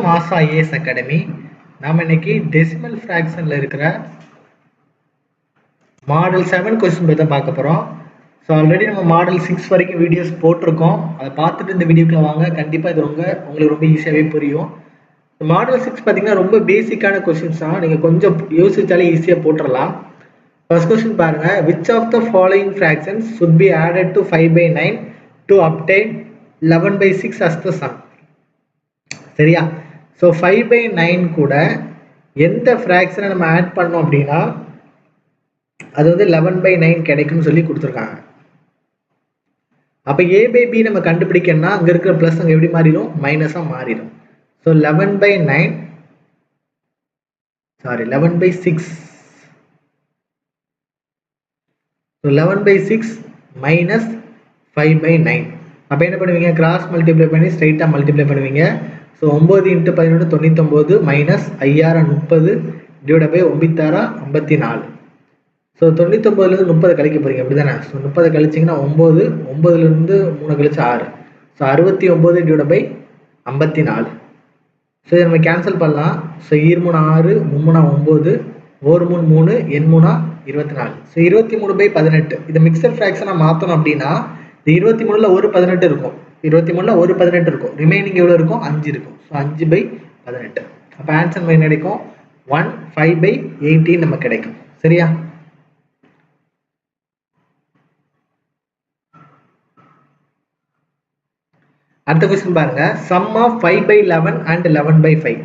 Mass IAS academy. நாம இன்னைக்கு decimal ஃபிராக்ஷன்ல இருக்கிற மாடல் 7 கொஸ்டின் பத்தி தான் பார்க்க போறோம். ஸோ ஆல்ரெடி நம்ம மாடல் 6 வரைக்கும் வீடியோஸ் போட்டிருக்கோம். அதை பார்த்துட்டு இந்த வீடியோக்குள்ள வாங்க. கண்டிப்பாக இது உங்களுக்கு ரொம்ப ஈஸியாகவே புரியும். மாடல் 6 பார்த்தீங்கன்னா ரொம்ப பேசிக்கான கொஸ்டின்ஸ் தான். நீங்கள் கொஞ்சம் யோசிச்சாலே ஈஸியாக போட்டுடலாம். ஃபர்ஸ்ட் கொஸ்டின் பாருங்க. Which of the following fractions should be added to 5/9 to obtain 11/6 as the sum? சரியா? ஸோ 5/9 கூட எந்த ஃப்ராக்ஷனை நம்ம ஆட் பண்ணோம் அப்படின்னா அது வந்து 11/9 கிடைக்கும்னு சொல்லி கொடுத்துருக்காங்க. அப்போ a/b நம்ம கண்டுபிடிக்கணும்னா அங்கே இருக்கிற ப்ளஸ் அங்கே எப்படி மாறிடும்? மைனஸாக மாறிடும். So 11/6 11/6 minus 5/9. அப்போ என்ன பண்ணுவீங்க? கிராஸ் மல்டிப்ளை பண்ணி ஸ்ட்ரைட்டாக மல்டிப்ளை பண்ணுவீங்க. So 9 × 11 99 minus 5 30 divide by 9 54. So 99லேருந்து 30 கழிக்க போகிறீங்க அப்படி தானே? ஸோ 30 கழிச்சிங்கன்னா 9, 9லேருந்து 3 கழிச்சு 6. So 69 divide by 54. ஸோ இதை நம்ம கேன்சல் பண்ணலாம். So 2 3 6, 3 9, 1 3 3, n 3 24. ஸோ 23/18. இதை மிக்சர் ஃப்ராக்ஷனாக மாற்றணும் அப்படின்னா இந்த 23ல் ஒரு 18 இருக்கும். 23ல் ஒரு 18 இருக்கும். ரிமைனிங் எவ்வளோ இருக்கும்? 5 இருக்கும். ஸோ 5/18. அப்போ ஆன்சர் என்ன கிடைக்கும்? 1 5/18 நமக்கு கிடைக்கும். சரியா? அடுத்த கொஸ்டின் பாருங்க. Sum of 5/11 and 11/5.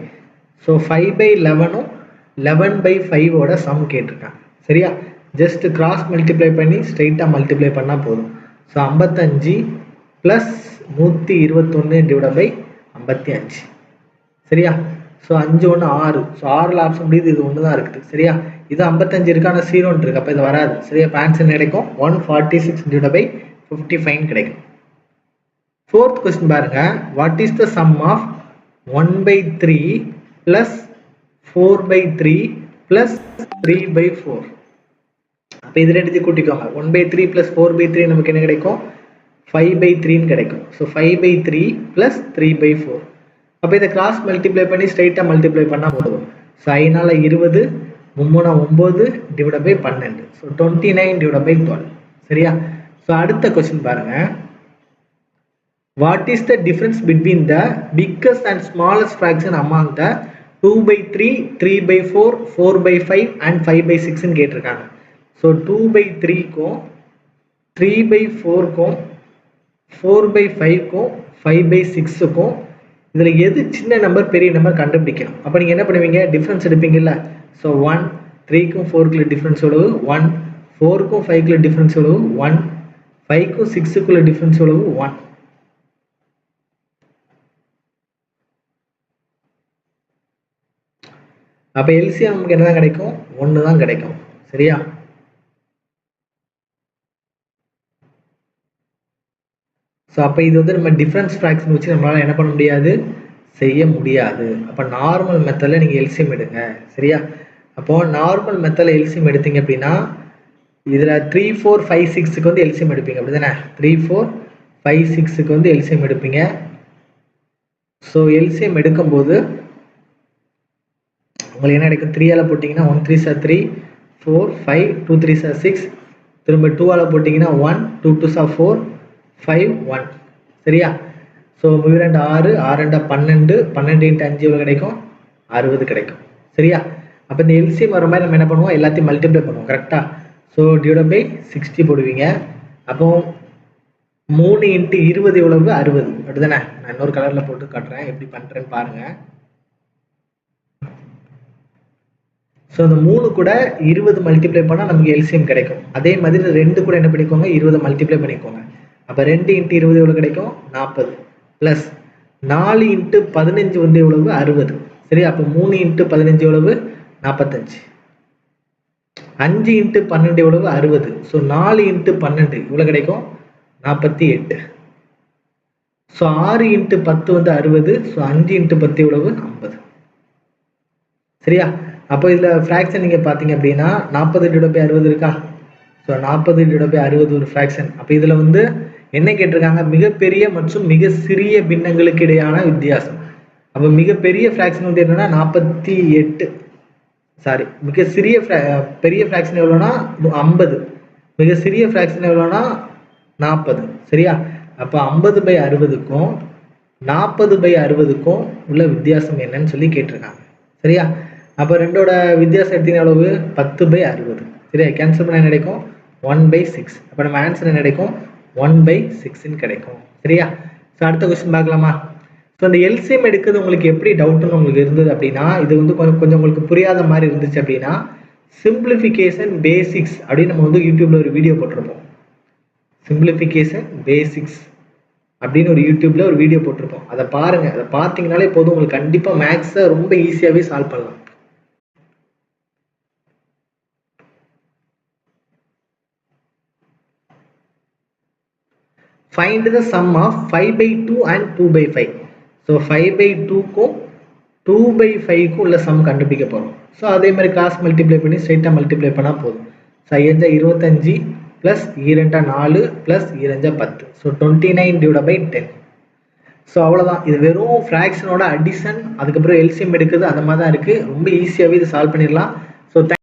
ஸோ 5/11ம் 11/5ஓட சம் கேட்டிருக்காங்க. சரியா? ஜஸ்ட் கிராஸ் மல்டிப்ளை பண்ணி ஸ்ட்ரைட்டாக மல்டிப்ளை பண்ணால் போதும். So 55 + 121 divide by 55. சரியா? ஸோ 5 1 6. ஸோ 6ல் ஆப்ஷன் முடியுது. இது ஒன்று தான் இருக்குது. சரியா? இது 55 இருக்கான 0 இருக்கு. அப்போ இது வராது. சரியா? இப்போ ஆன்சர் கிடைக்கும் 146 டிவைட் பை 55 கிடைக்கும். ஃபோர்த் கொஸ்டின் பாருங்க. What is the sum of 1/3 + 4/3 + 3/4? அப்போ இது ரெண்டுத்தையும் கூட்டிக்கோங்க. 1/3 + 4/3 நமக்கு என்ன கிடைக்கும்? 5/3 கிடைக்கும். ஸோ 5/3 + 3/4. அப்போ இதை கிராஸ் மல்டிப்ளை பண்ணி ஸ்ட்ரைட்டாக மல்டிப்ளை பண்ணால் போதும். So 5 20, 3 9 divide by 12. So 29 divide by 12. சரியா? ஸோ அடுத்த கொஸ்டின் பாருங்க. What is the difference between the biggest and smallest fraction among the 2/3, 3/4, 4/5 and 5/6 ன்னு கேட்டிருக்காங்க. ஸோ 2/3க்கும் 3/4க்கும் 4/5க்கும் 5/6க்கும் இதில் எது சின்ன நம்பர் பெரிய நம்பர் கண்டுபிடிக்கணும். அப்போ நீங்கள் என்ன பண்ணுவீங்க? டிஃப்ரென்ஸ் எடுப்பீங்கல்ல. ஸோ 1 3க்கும் 4க்குள்ள டிஃப்ரென்ஸ் எவ்வளவு? 1 4க்கும் 5க்குள்ள டிஃப்ரென்ஸ் எவ்வளவு? 1 5க்கும் 6க்குள்ள டிஃப்ரென்ஸ் எவ்வளவு? 1. அப்போ எல்சிஎம் நமக்கு என்ன தான் கிடைக்கும்? 1 தான் கிடைக்கும். சரியா? ஸோ அப்போ இது வந்து நம்ம டிஃபரன்ஸ் ஃப்ராக்ஷன் வச்சு நம்மளால என்ன பண்ண முடியாது? செய்ய முடியாது. அப்போ நார்மல் மெத்தடில் நீங்கள் எல்சிஎம் எடுங்க. சரியா? அப்போ நார்மல் மெத்தடில் எல்சிஎம் எடுத்தீங்க அப்படின்னா இதில் 3 4 5 6க்கு வந்து எல்சிஎம் எடுப்பீங்க அப்படி தானே? 3 4 5 6க்கு வந்து எல்சிஎம் எடுப்பீங்க. ஸோ எல்சிஎம் எடுக்கும்போது உங்களுக்கு என்ன கிடைக்கும்? 3ஆல் போட்டிங்கன்னா 1 3 3 4 5 2 3 6. திரும்ப 2ஆல் போட்டிங்கன்னா 1 2 2 4 5 1. சரியா? ஸோ 2 6 6 12 12 × 5 எவ்வளோ கிடைக்கும்? 60 கிடைக்கும். சரியா? அப்போ இந்த எல்சிஎம் வர மாதிரி நம்ம என்ன பண்ணுவோம்? எல்லாத்தையும் மல்டிப்ளை பண்ணுவோம். கரெக்டாக? ஸோ டிவைட் பை 60 போடுவீங்க. அப்போ 3 × 20 எவ்வளவு? 60. அப்படிதானே? நான் இன்னொரு கலரில் போட்டு காட்டுறேன் எப்படி பண்ணுறேன்னு பாருங்கள். ஸோ அந்த 3 கூட 20 மல்டிப்ளை பண்ணால் நமக்கு எல்சிஎம் கிடைக்கும். அதே மாதிரி 2 கூட என்ன பண்ணிக்கோங்க? 20 மல்டிப்ளை பண்ணிக்கோங்க. அப்போ 2 × 20 எவ்வளோ கிடைக்கும்? 40 ப்ளஸ் 4 × 15 வந்து எவ்வளவு? 60. சரி? அப்போ 3 × 15 எவ்வளவு? 45. 5 × 12 எவ்வளவு? 60. ஸோ 4 × 12 இவ்வளோ கிடைக்கும்? 48. ஸோ 6 × 10 வந்து 60. ஸோ 5 × 10 எவ்வளவு? 50. சரியா? அப்போ இதில் ஃப்ராக்ஷன் நீங்கள் பார்த்தீங்க அப்படின்னா 40 டிவைட் பை 60 இருக்கா? ஸோ 40 டிவைட் பை 60 ஒரு ஃப்ராக்ஷன். அப்போ இதில் வந்து என்ன கேட்டிருக்காங்க? மிகப்பெரிய மற்றும் மிக சிறிய பின்னங்களுக்கு இடையான வித்தியாசம். அப்போ மிகப்பெரிய ஃப்ராக்ஷன் வந்து என்னன்னா 48. சாரி, மிக சிறிய பெரிய ஃப்ராக்ஷன் எவ்வளோனா 50. மிக சிறிய ஃப்ராக்ஷன் எவ்வளோனா 40. சரியா? அப்போ 50/60க்கும் 40/60க்கும் உள்ள வித்தியாசம் என்னன்னு சொல்லி கேட்டிருக்காங்க. சரியா? அப்போ ரெண்டோட வித்தியாசம் எடுத்தீங்கன்னா எவ்வளவு? 10/60. சரியா? கேன்சல் பண்ண என்ன கிடைக்கும்? 1/6. அப்போ நம்ம ஆன்சர் என்ன கிடைக்கும்? 1/6ன்னு கிடைக்கும். சரியா? ஸோ அடுத்த கொஸ்டின் பார்க்கலாமா? ஸோ இந்த எல்சிஎம் எடுக்கிறது உங்களுக்கு எப்படி டவுட்னு உங்களுக்கு இருந்தது அப்படின்னா, இது வந்து கொஞ்சம் உங்களுக்கு புரியாத மாதிரி இருந்துச்சு அப்படின்னா, சிம்பிளிஃபிகேஷன் பேசிக்ஸ் அப்படின்னு நம்ம வந்து யூடியூப்ல ஒரு வீடியோ போட்டிருப்போம். சிம்பிளிஃபிகேஷன் பேசிக்ஸ் அப்படின்னு ஒரு யூடியூப்ல ஒரு வீடியோ போட்டிருப்போம். அதை பாருங்க. அதை பார்த்தீங்கனாலே போதும், உங்களுக்கு கண்டிப்பா மேக்ஸை ரொம்ப ஈஸியாவே சால்வ் பண்ணலாம். Find the sum of 5/2 and 2/5. So 5/2க்கும் 2/5க்கும் உள்ள சம் கண்டுபிடிக்க போகிறோம். ஸோ அதே மாதிரி கிராஸ் மல்டிப்ளை பண்ணி ஸ்ட்ரைட்டாக மல்டிப்ளை பண்ணால் போதும். So 5×25 plus 2×4 plus 2×10. So 29/10. So அவ்வளோதான். இது வெறும் ஃப்ராக்ஷனோட அடிஷன், அதுக்கப்புறம் எல்சிஎம் எடுக்குது, அந்த மாதிரி தான் இருக்குது. ரொம்ப ஈஸியாகவே இது சால்வ் பண்ணிடலாம். ஸோ